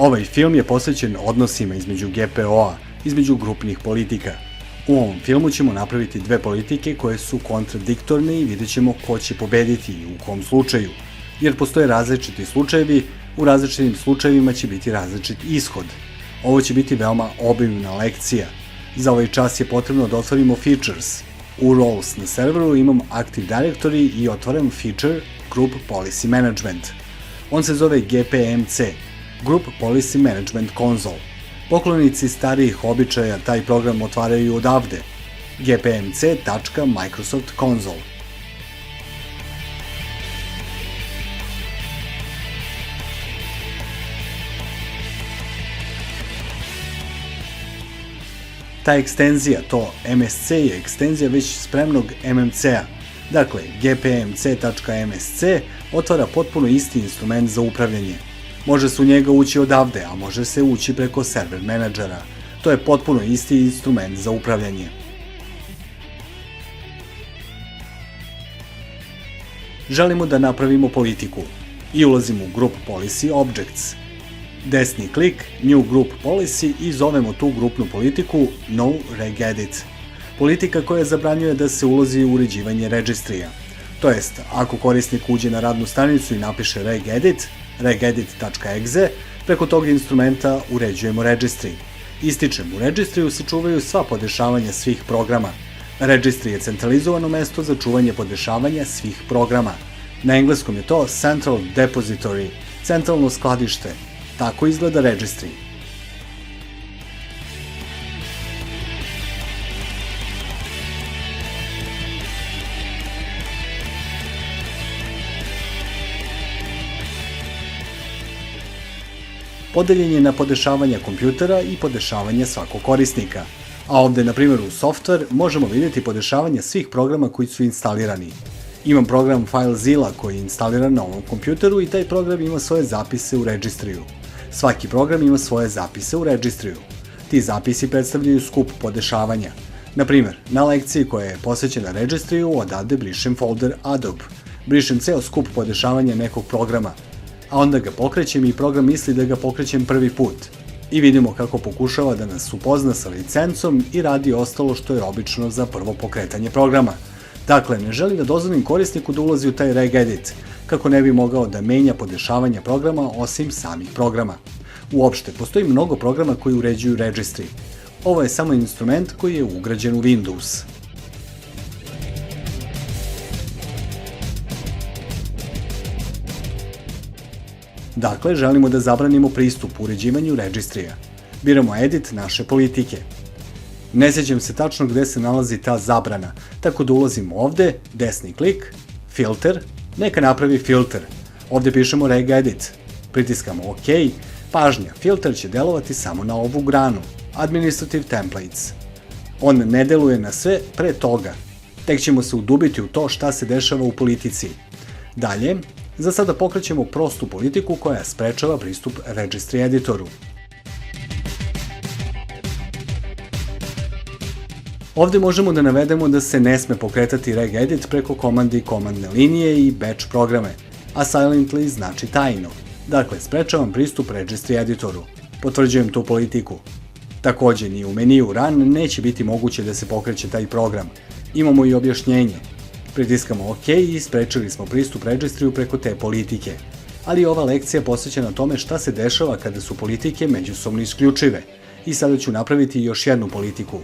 Ovaj film je posvećen odnosima između GPO-a, između grupnih politika. U ovom filmu ćemo napraviti dve politike koje su kontradiktorne i vidjet ćemo ko će pobediti i u kom slučaju. Jer postoje različiti slučajevi, u različitim slučajevima će biti različit ishod. Ovo će biti veoma obimna lekcija. Za ovaj čas je potrebno da otvorimo Features. U Roles na serveru imam Active Directory i otvaram Feature Group Policy Management. On se zove GPMC, Group Policy Management Console. Poklonici starijih običaja taj program otvaraju odavde, gpmc.microsoft console. Ta ekstenzija, to MSC je ekstenzija već spremnog MMC-a. Dakle, gpmc.msc otvara potpuno isti instrument za upravljanje. Može se u njega ući odavde, a može se ući preko server menadžera. To je potpuno isti instrument za upravljanje. Želimo da napravimo politiku i ulazimo u Group Policy Objects. Desni klik, New Group Policy i zovemo tu grupnu politiku No Regedit. Politika koja zabranjuje da se ulazi u uređivanje registrija. To jest, ako korisnik uđe na radnu stranicu i napiše regedit, regedit.exe, preko tog instrumenta uređujemo registry. Ističem, u registriju se čuvaju sva podešavanja svih programa. Registry je centralizovano mesto za čuvanje podešavanja svih programa. Na engleskom je to Central Depository, centralno skladište. Tako izgleda registry. Podeljen je na podešavanja kompjutera i podešavanja svakog korisnika. A ovde, na primjer, u software možemo vidjeti podešavanja svih programa koji su instalirani. Imam program FileZilla koji je instaliran na ovom kompjuteru i taj program ima svoje zapise u registriju. Svaki program ima svoje zapise u registriju. Ti zapisi predstavljaju skup podešavanja. Na primjer, na lekciji koja je posvećena registriju odavde brišem folder Adobe. Brišem ceo skup podešavanja nekog programa. A onda ga pokrećem i program misli da ga pokrećem prvi put. I vidimo kako pokušava da nas upozna sa licencom i radi ostalo što je obično za prvo pokretanje programa. Dakle, ne želim da dozvolim korisniku da ulazi u taj regedit, kako ne bi mogao da menja podešavanja programa osim samih programa. Uopšte, postoji mnogo programa koji uređuju registry. Ovo je samo instrument koji je ugrađen u Windows. Dakle, želimo da zabranimo pristup uređivanju registrija. Biramo Edit naše politike. Ne sjećam se tačno gde se nalazi ta zabrana, tako da ulazimo ovde, desni klik, Filter, neka napravi filter. Ovde pišemo Regedit. Pritiskamo OK, pažnja, filter će delovati samo na ovu granu, Administrative Templates. On ne deluje na sve pre toga. Tek ćemo se udubiti u to šta se dešava u politici. Dalje, za sada pokrećemo prostu politiku koja sprečava pristup Registry editoru. Ovde možemo da navedemo da se ne sme pokretati regedit preko komande i komandne linije i batch programe, a silently znači tajno. Dakle, sprečavam pristup Registry editoru. Potvrđujem tu politiku. Takođe, ni u meniju Run neće biti moguće da se pokreće taj program. Imamo i objašnjenje. Pritiskamo OK i sprečili smo pristup registriju preko te politike. Ali ova lekcija posvećena tome šta se dešava kada su politike međusobno isključive. I sada ću napraviti još jednu politiku.